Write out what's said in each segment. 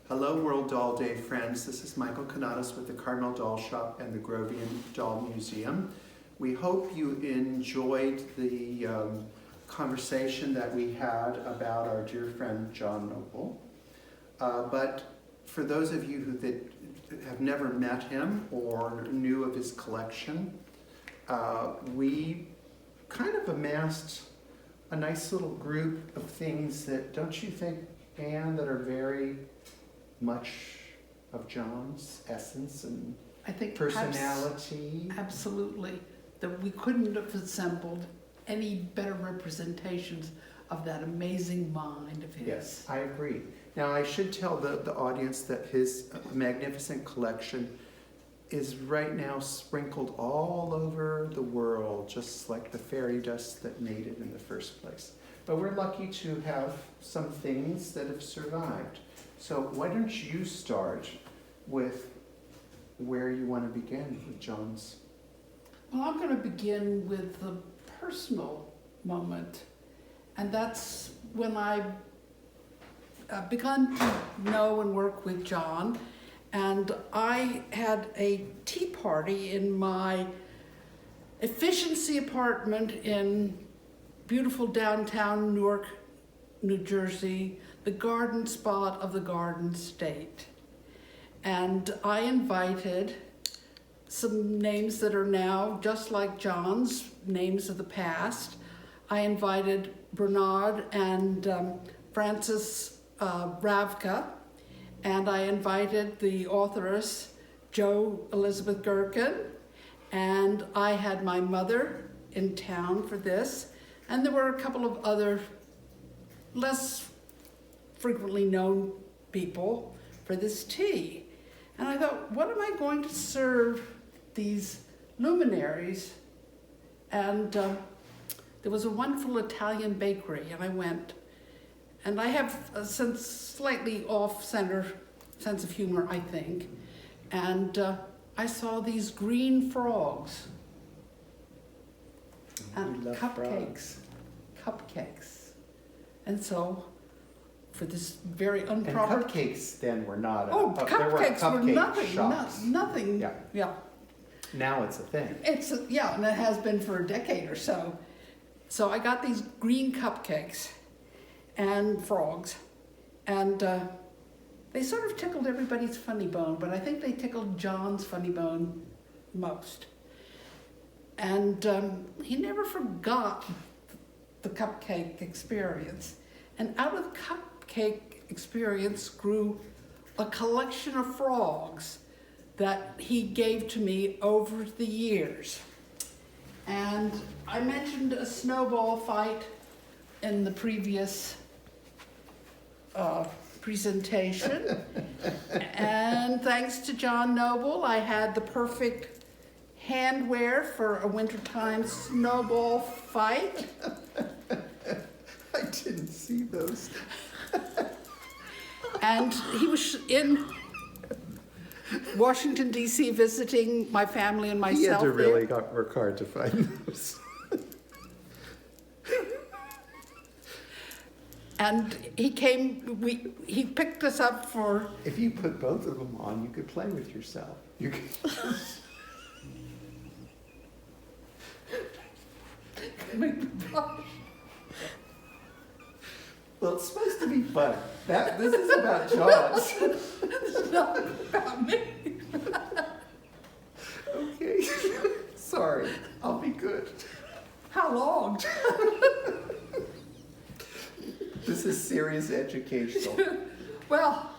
Hello World Doll Day friends, this is Michael Canadas with the Cardinal Doll Shop and the Grovian Doll Museum. We hope you enjoyed the conversation that we had about our dear friend John Noble. But for those of you that have never met him or knew of his collection, we kind of amassed a nice little group of things that, don't you think, Anne, that are very much of John's essence and I think personality? Absolutely. That we couldn't have assembled any better representations of that amazing mind of his. Yes, I agree. Now, I should tell the audience that his magnificent collection is right now sprinkled all over the world, just like the fairy dust that made it in the first place. But we're lucky to have some things that have survived. So why don't you start with where you want to begin with John's? Well, I'm going to begin with the personal moment. And that's when I begun to know and work with John. And I had a tea party in my efficiency apartment in beautiful downtown Newark, New Jersey, the garden spot of the Garden State. And I invited some names that are now just like John's, names of the past. I invited Bernard and Frances Ravka, and I invited the authoress Jo Elizabeth Gherkin, and I had my mother in town for this, and there were a couple of other less frequently known people for this tea. And I thought, what am I going to serve these luminaries? And there was a wonderful Italian bakery, and I went. And I have a slightly off-center sense of humor, I think. And I saw these green frogs and cupcakes. And so, for this very improper... And cupcakes then were not... Cupcakes were nothing. Shops. Nothing. Yeah. Now it's a thing. And it has been for a decade or so. So I got these green cupcakes and frogs, and they sort of tickled everybody's funny bone, but I think they tickled John's funny bone most. And he never forgot the cupcake experience. And out of the cupcake experience grew a collection of frogs that he gave to me over the years. And I mentioned a snowball fight in the previous presentation. And thanks to John Noble, I had the perfect handwear for a wintertime snowball fight. I didn't see those. And he was in Washington, D.C. visiting my family and myself. He had to really work hard to find those. And he came, he picked us up for... If you put both of them on, you could play with yourself. You could... Well, it's supposed to be fun. This is about John's. It's not about me. Okay. Sorry. I'll be good. How long? This is serious educational. Well,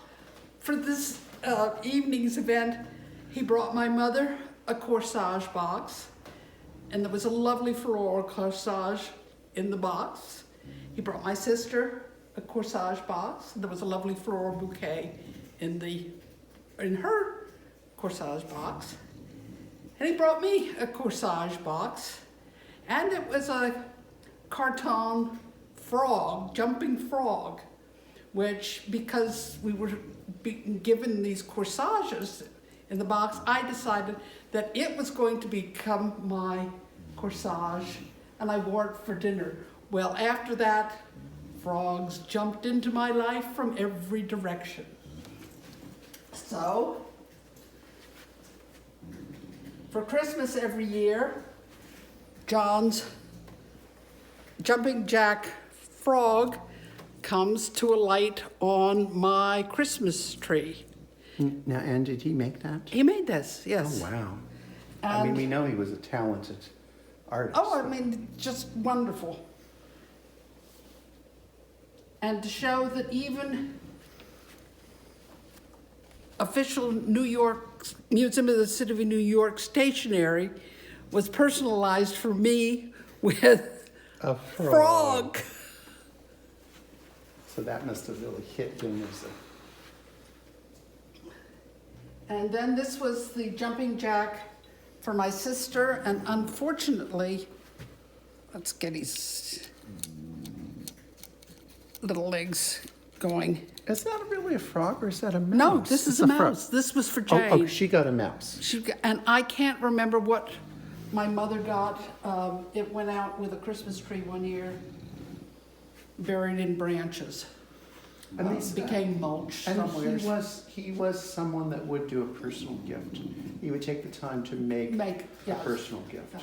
for this evening's event, he brought my mother a corsage box, and there was a lovely floral corsage in the box. He brought my sister a corsage box, and there was a lovely floral bouquet in her corsage box. And he brought me a corsage box, and it was a carton frog, jumping frog, which, because we were given these corsages in the box, I decided that it was going to become my corsage, and I wore it for dinner. Well, after that, frogs jumped into my life from every direction. So, for Christmas every year, John's jumping jack frog comes to alight on my Christmas tree. Now, and did he make that? He made this, yes. Oh, wow. I mean, And- we know he was a talented artist. Oh, I mean, just wonderful. And to show that even official New York Museum of the City of New York stationery was personalized for me with A frog. So that must have really hit him as a... And then this was the jumping jack for my sister, and unfortunately, let's get his little legs going. Is that really a frog or is that a mouse? No, this is It's a frog. mouse. This was for Jane. Oh, she got a mouse. And I can't remember what my mother got. It went out with a Christmas tree one year, buried in branches. And these- became mulch And somewhere. he was someone that would do a personal gift. He would take the time to make a Yes. personal gift.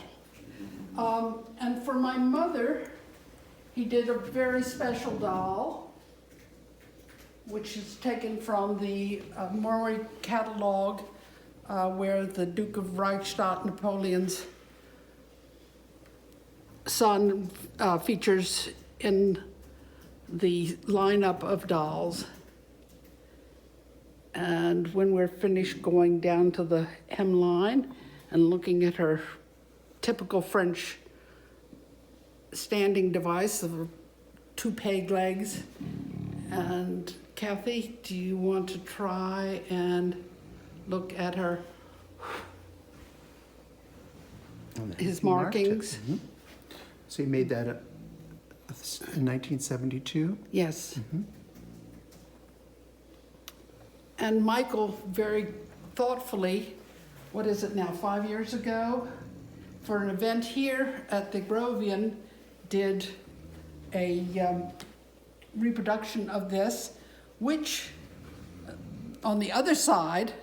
And for my mother, he did a very special doll, which is taken from the Maury catalog, where the Duke of Reichstadt, Napoleon's son, features in the lineup of dolls. And when we're finished going down to the hemline and looking at her typical French standing device of two peg legs, and Kathy, do you want to try and look at her, his He marked it. markings? Mhm. So he made that in 1972? Yes. And Michael very thoughtfully, what is it now, 5 years ago, for an event here at the Grovian, did a reproduction of this, which on the other side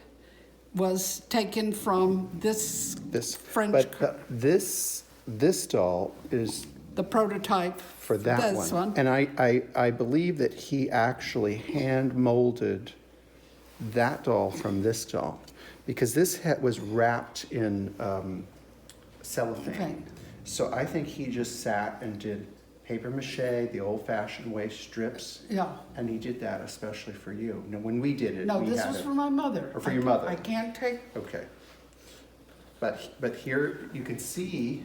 was taken from this French, But this doll is the prototype for that this one. And I believe that he actually hand molded that doll from this doll, because this was wrapped in cellophane. Okay. So I think he just sat and did paper mache, the old-fashioned way, strips, Yeah. and he did that especially for you. Now, when we did it, No, we this had was it. for my mother. Or for your mother. I can't take, Okay. But here you can see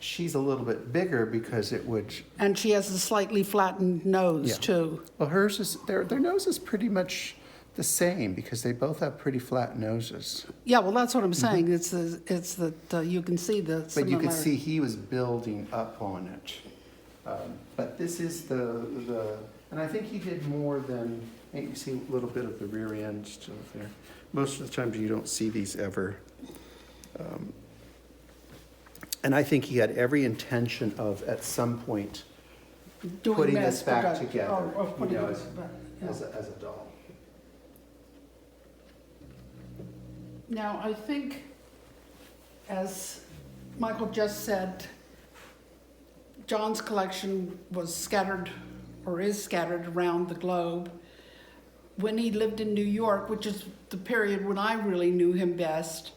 she's a little bit bigger because it would, and she has a slightly flattened nose Yeah. too. well, hers is, their nose is pretty much the same because they both have pretty flat noses. Yeah, well, that's what I'm saying. It's that you can see the But you can similarity. see he was building up on it. But this is the, and I think he did more than, you see a little bit of the rear end still there. Most of the times you don't see these ever. And I think he had every intention of, at some point, Doing putting mass this back production, together, or putting you know, it as- back, yeah. as a doll. Now, I think, as Michael just said, John's collection was scattered, or is scattered around the globe. When he lived in New York, which is the period when I really knew him best,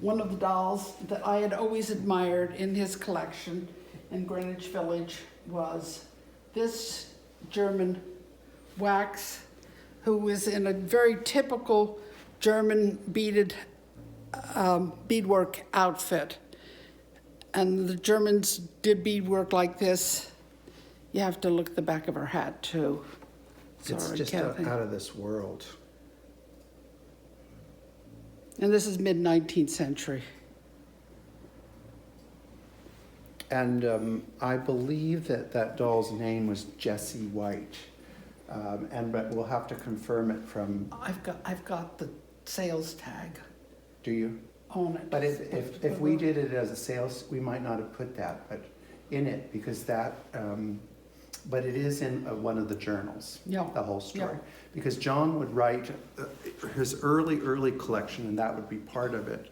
one of the dolls that I had always admired in his collection in Greenwich Village was this German wax, who was in a very typical German beadwork outfit. And the Germans did beadwork like this. You have to look at the back of her hat too. It's Sorry, just Kathy. out of this world. And this is mid-19th century. And I believe that doll's name was Jessie White. But we'll have to confirm it from, I've got the sales tag do you? on it. But if we did it as a sales, we might not have put that, but in it, because that but it is in one of the journals, Yeah. the whole story. Yeah. Because John would write his early collection, and that would be part of it.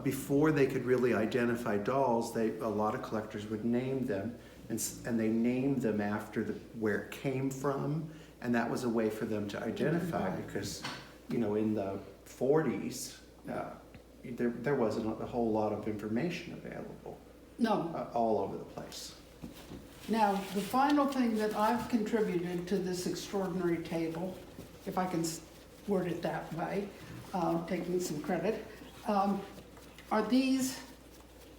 Before they could really identify dolls, a lot of collectors would name them, and they named them after where it came from, and that was a way for them to identify, because, you know, in the 40s, there wasn't a whole lot of information available. No. All over the place. Now, the final thing that I've contributed to this extraordinary table, if I can word it that way, taking some credit, are these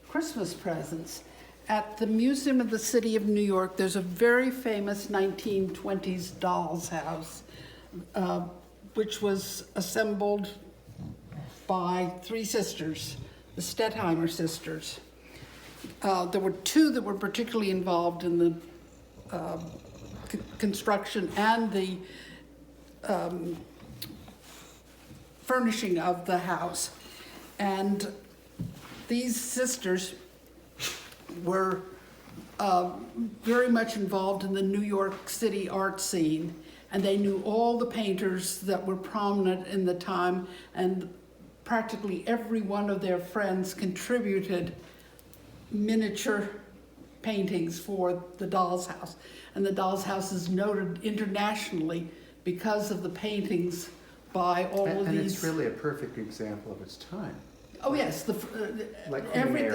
Christmas presents. At the Museum of the City of New York, there's a very famous 1920s doll's house, which was assembled by three sisters, the Stettheimer sisters. There were two that were particularly involved in the construction and the furnishing of the house. And these sisters were very much involved in the New York City art scene, and they knew all the painters that were prominent in the time, and practically every one of their friends contributed miniature paintings for the doll's house. And the doll's house is noted internationally because of the paintings by all of and these. it's really a perfect example of its time. Oh yes, Like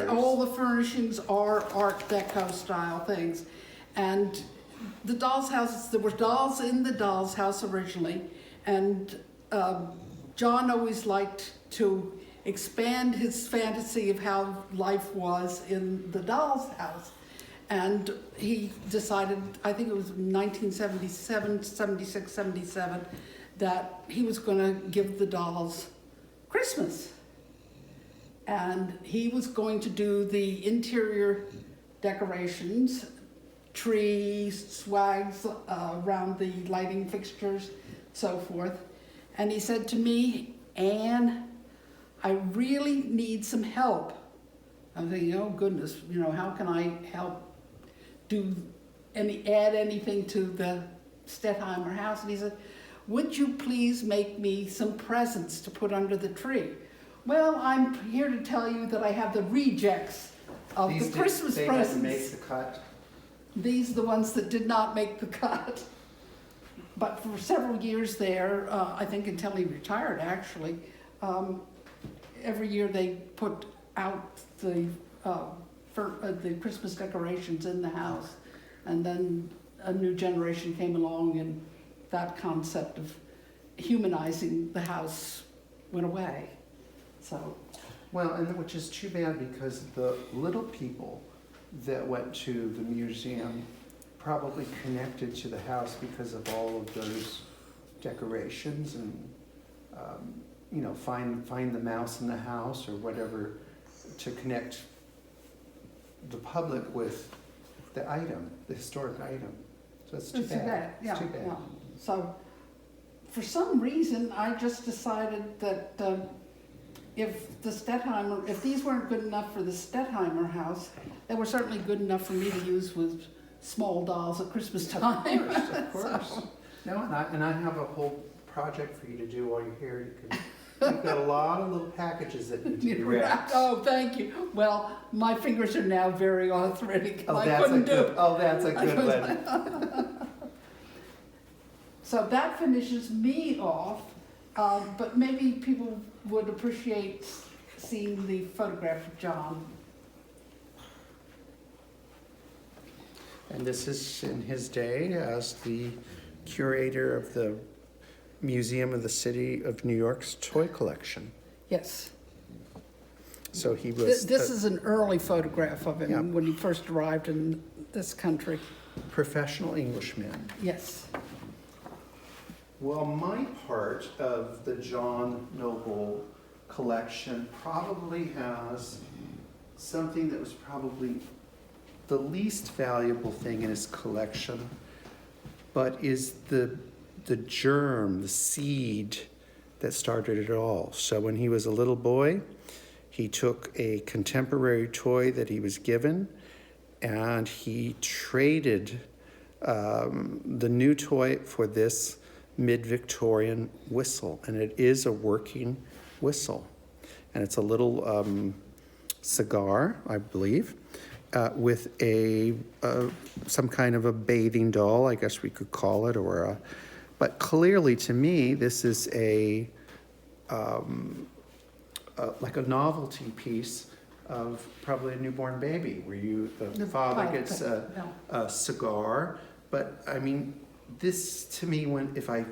all the furnishings are Art Deco style things, and the doll's house. There were dolls in the doll's house originally, and John always liked to expand his fantasy of how life was in the doll's house, and he decided, I think it was 1977, 76, 77, that he was going to give the dolls Christmas. And he was going to do the interior decorations, trees, swags around the lighting fixtures, so forth. And he said to me, Anne, I really need some help. I'm thinking, oh goodness, you know, how can I help add anything to the Stettheimer house? And he said, would you please make me some presents to put under the tree? Well, I'm here to tell you that I have the rejects of the Christmas presents. They didn't make the cut? These are the ones that did not make the cut. But for several years there, I think until he retired actually, every year they put out the Christmas decorations in the house. And then a new generation came along, and that concept of humanizing the house went away. So, well, and which is too bad, because the little people that went to the museum probably connected to the house because of all of those decorations, and you know, find the mouse in the house or whatever to connect the public with the item, the historic item. So it's too bad. Yeah, it's too bad. Yeah. So, for some reason, I just decided that if these weren't good enough for the Stettheimer house, they were certainly good enough for me to use with small dolls at Christmas time. Of course. So. No, and I have a whole project for you to do while you're here. You've got a lot of little packages that need to be wrapped. Oh, thank you. Well, my fingers are now very arthritic. Oh, I couldn't do it. Oh, that's a good one. So that finishes me off, but maybe people would appreciate seeing the photograph of John. And this is in his day as the curator of the Museum of the City of New York's toy collection. Yes. So he was... This is an early photograph of him, yeah, when he first arrived in this country. Professional Englishman. Yes. Well, my part of the John Noble collection probably has something that was probably the least valuable thing in his collection, but is the germ, the seed that started it all. So when he was a little boy, he took a contemporary toy that he was given, and he traded the new toy for this mid-Victorian whistle, and it is a working whistle. And it's a little cigar, I believe, with some kind of a bathing doll, I guess we could call it, but clearly to me, this is like a novelty piece of probably a newborn baby, where the father gets a cigar. But I mean, this to me, if I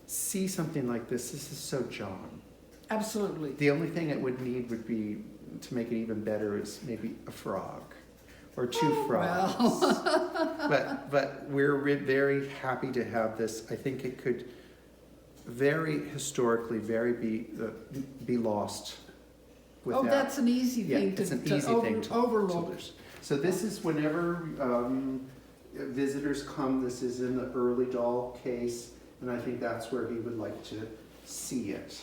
see something like this is so John. Absolutely. The only thing it would need would be, to make it even better, is maybe a frog or two frogs. Well. but we're very happy to have this. I think it could very historically be lost. Oh, that's an easy thing to overlook. So this is whenever visitors come. This is in the early doll case, and I think that's where he would like to see it.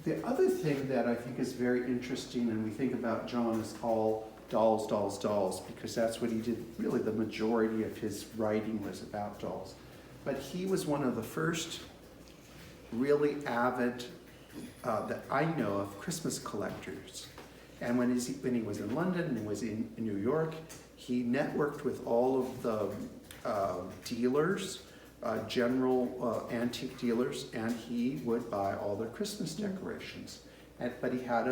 The other thing that I think is very interesting, and we think about John as all dolls, dolls, dolls, because that's what he did. Really, the majority of his writing was about dolls. But he was one of the first really avid, that I know of, Christmas collectors. And when he was in London and was in New York, he networked with all of the dealers, general antique dealers, and he would buy all their Christmas decorations. But he had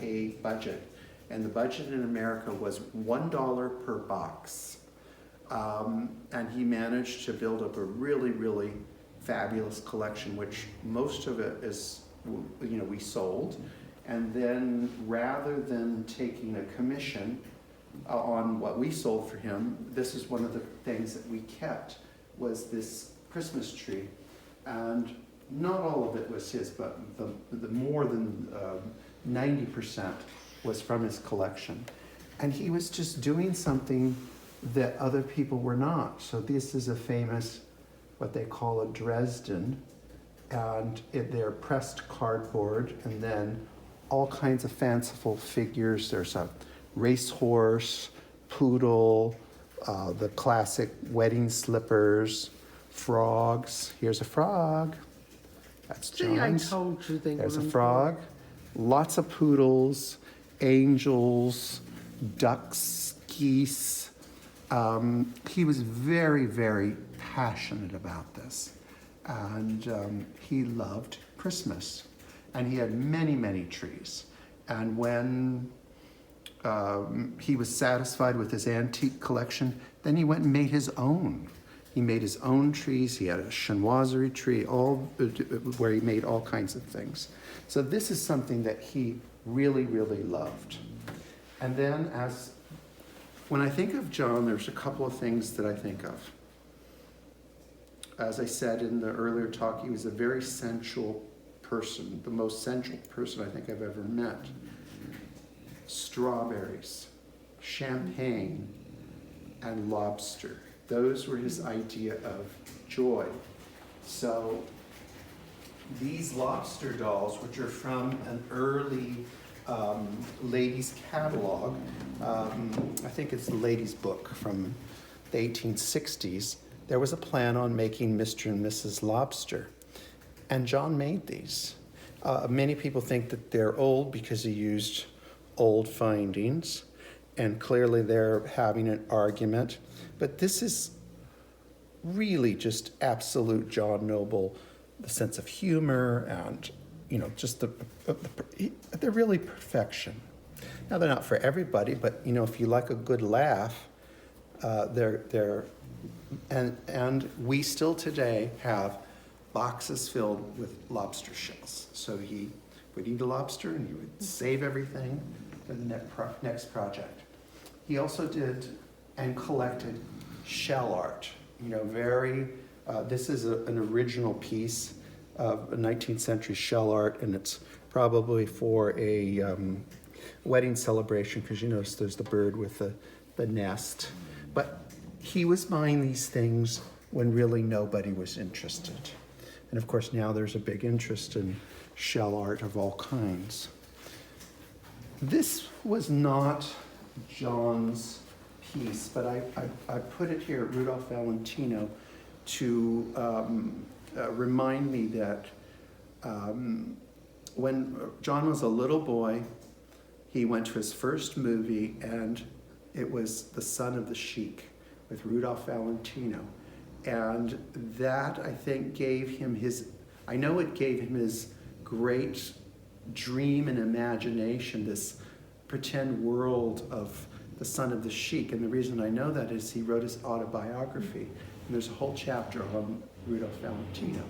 a budget, and the budget in America was $1 per box. And he managed to build up a really, really fabulous collection, which most of it is, we sold. And then rather than taking a commission on what we sold for him, this is one of the things that we kept, was this Christmas tree. And not all of it was his, but the more than 90% was from his collection. And he was just doing something that other people were not. So this is a famous, what they call a Dresden, and they're pressed cardboard, and then all kinds of fanciful figures. There's a racehorse, poodle, the classic wedding slippers, frogs. Here's a frog. That's John's. I told you they There's were a frog. Lots of poodles, angels, ducks, geese. He was very, very passionate about this. And he loved Christmas. And he had many, many trees. And when he was satisfied with his antique collection, then he went and made his own. He made his own trees. He had a chinoiserie tree, where he made all kinds of things. So this is something that he really, really loved. And then when I think of John, there's a couple of things that I think of. As I said in the earlier talk, he was a very sensual person, the most sensual person I think I've ever met. Strawberries, champagne, and lobster. Those were his idea of joy. So these lobster dolls, which are from an early ladies' catalog, I think it's the ladies' book from the 1860s, there was a plan on making Mr. and Mrs. Lobster. And John made these. Many people think that they're old because he used old findings, and clearly they're having an argument. But this is really just absolute John Noble, the sense of humor and, just they're really perfection. Now, they're not for everybody, but, if you like a good laugh, and we still today have boxes filled with lobster shells. So he would eat a lobster and he would save everything for the next project. He also did and collected shell art. This is an original piece of a 19th century shell art, and it's probably for a wedding celebration, because you notice there's the bird with the nest. But he was buying these things when really nobody was interested. And of course now there's a big interest in shell art of all kinds. This was not John's piece, but I put it here, Rudolph Valentino, to remind me that when John was a little boy, he went to his first movie, and it was The Son of the Sheik with Rudolph Valentino. And that, I think, gave him I know it gave him his great dream and imagination, this pretend world of the Son of the Sheik. And the reason I know that is he wrote his autobiography, and there's a whole chapter on Rudolph Valentino.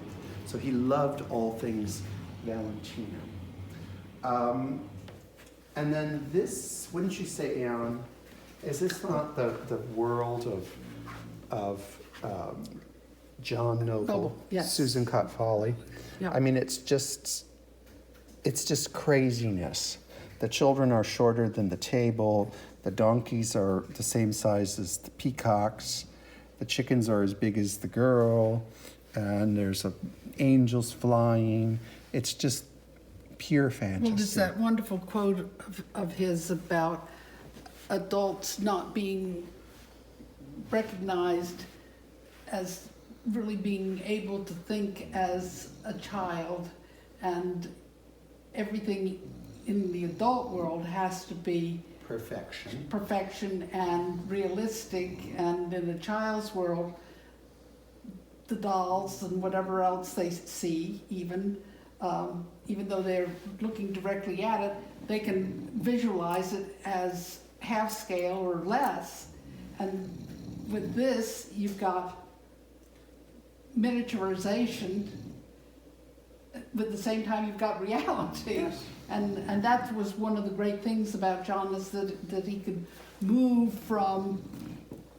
So he loved all things Valentino. And then this, wouldn't you say, Aaron, is this not the world of John Noble, yes. Susan Cott Folly? Yeah. I mean, it's just craziness. The children are shorter than the table. The donkeys are the same size as the peacocks. The chickens are as big as the girl. And there's angels flying. It's just pure fantasy. Well, there's that wonderful quote of his about adults not being recognized as really being able to think as a child, and everything in the adult world has to be perfection and realistic, and in a child's world, the dolls and whatever else they see, even though they're looking directly at it, they can visualize it as half scale or less. And with this, you've got miniaturization, but at the same time you've got reality. Yes. And that was one of the great things about John, is that he could move from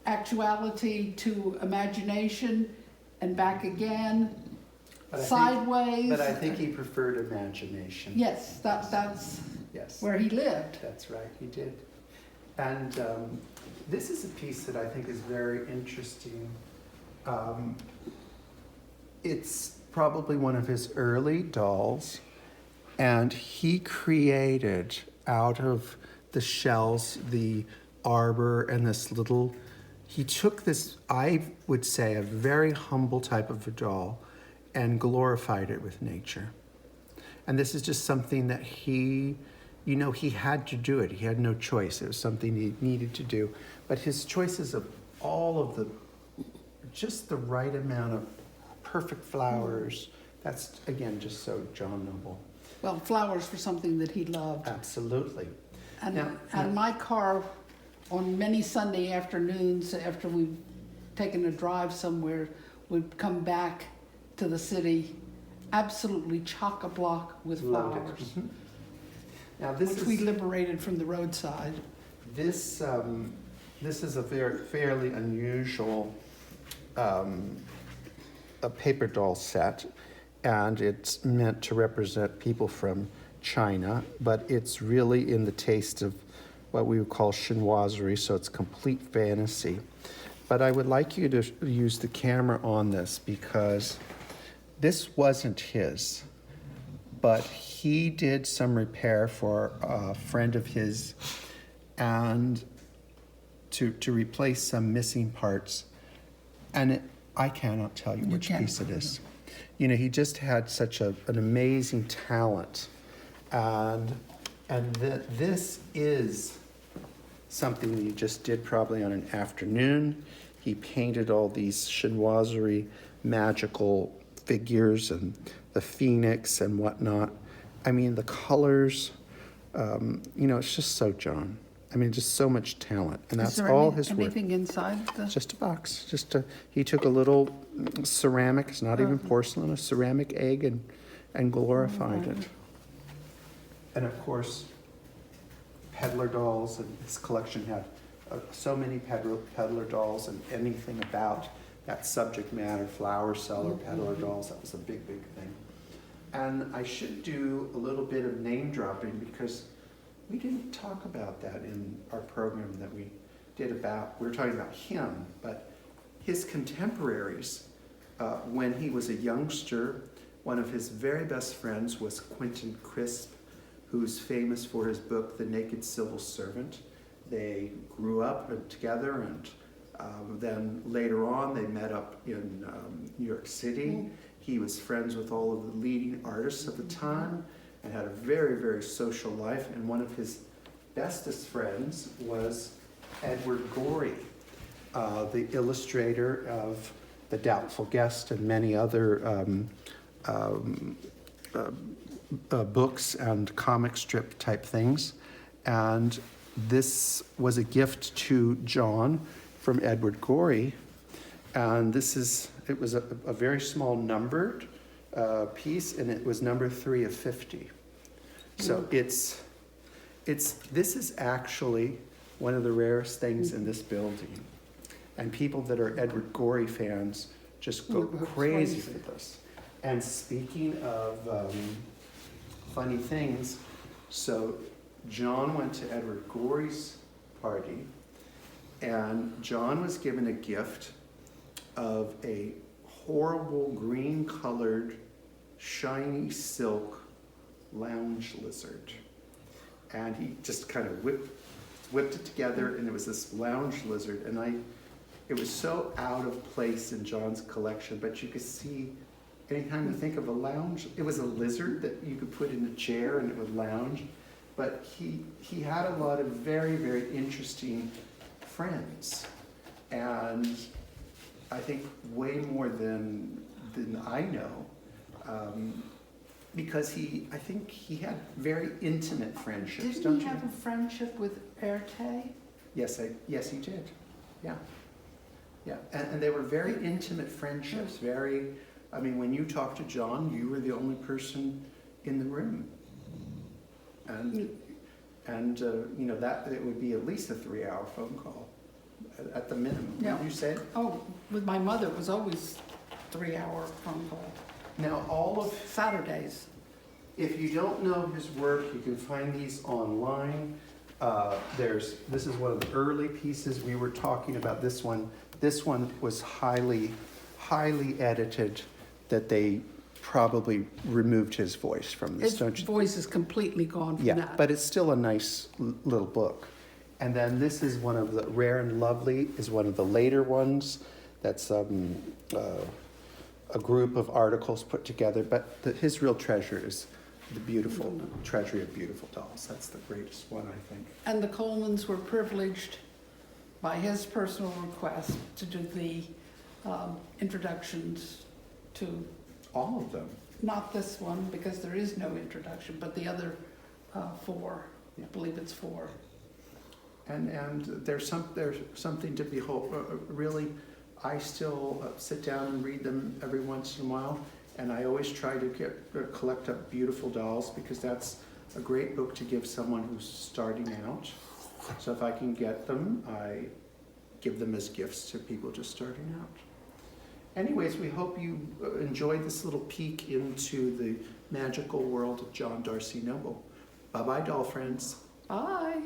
actuality to imagination and back again, sideways. But I think he preferred imagination. Yes, that's Yes. where he lived. That's right, he did. And this is a piece that I think is very interesting. It's probably one of his early dolls, and he created out of the shells the arbor and this little, he took this, I would say, a very humble type of a doll and glorified it with nature. And this is just something that he had to do it. He had no choice. It was something he needed to do. But his choices of all of just the right amount of perfect flowers, that's, again, just so John Noble. Well, flowers were something that he loved. Absolutely. And my car, on many Sunday afternoons after we've taken a drive somewhere, would come back to the city absolutely chock-a-block with Loaded. flowers. Mm-hmm. Now Which we liberated from the roadside. This is a fairly unusual a paper doll set, and it's meant to represent people from China, but it's really in the taste of what we would call chinoiserie, so it's complete fantasy. But I would like you to use the camera on this, because this wasn't his, but he did some repair for a friend of his, and to replace some missing parts. And I cannot tell you which piece it is. You know, he just had such an amazing talent. And this is something that he just did probably on an afternoon. He painted all these chinoiserie magical figures and the phoenix and whatnot. I mean, the colors, it's just so John. I mean, just so much talent, and that's all his work. Anything inside? Just a box. He took a little ceramic, it's not even porcelain, a ceramic egg, and glorified it. And of course, peddler dolls, and his collection had so many peddler dolls, and anything about that subject matter, flower seller, peddler dolls, that was a big, big thing. And I should do a little bit of name dropping, because we didn't talk about that in our program that we did we were talking about him, but his contemporaries, when he was a youngster, one of his very best friends was Quentin Crisp, who's famous for his book, The Naked Civil Servant. They grew up together, and then later on they met up in New York City. He was friends with all of the leading artists of the time and had a very, very social life. And one of his bestest friends was Edward Gorey, the illustrator of The Doubtful Guest and many other books and comic strip type things. And this was a gift to John from Edward Gorey. And it was a very small numbered piece, and it was number 3 of 50. So this is actually one of the rarest things in this building. And people that are Edward Gorey fans just go crazy for this. And speaking of funny things, so John went to Edward Gorey's party, and John was given a gift of a horrible green-colored, shiny silk lounge lizard. And he just kind of whipped it together, and it was this lounge lizard. And it was so out of place in John's collection, but you could see, anytime you think of a lounge, it was a lizard that you could put in a chair and it would lounge. But he had a lot of very, very interesting friends. And I think way more than I know. Because I think he had very intimate friendships, Didn't don't he you? have a friendship with Erte? Yes, he did. Yeah. Yeah, and they were very intimate friendships, when you talked to John, you were the only person in the room. And that it would be at least a 3-hour phone call at the minimum. Yeah. You said? Oh, with my mother, it was always 3-hour phone call. Now, all of Saturdays. If you don't know his work, you can find these online. This is one of the early pieces. We were talking about this one. This one was highly, highly edited, that they probably removed his voice from this, don't His you? voice is completely gone from Yeah, that. but it's still a nice little book. And then this is one of the Rare and Lovely, is one of the later ones. That's a group of articles put together. But his real treasure is the beautiful Treasury of Beautiful Dolls. That's the greatest one, I think. And the Colemans were privileged by his personal request to do the introductions to, All of them. not this one, because there is no introduction, but the other 4. Yeah. I believe it's 4. And there's something to behold. Really, I still sit down and read them every once in a while, and I always try to collect up Beautiful Dolls, because that's a great book to give someone who's starting out. So if I can get them, I give them as gifts to people just starting out. Anyways, we hope you enjoyed this little peek into the magical world of John Darcy Noble. Bye-bye, doll friends. Bye.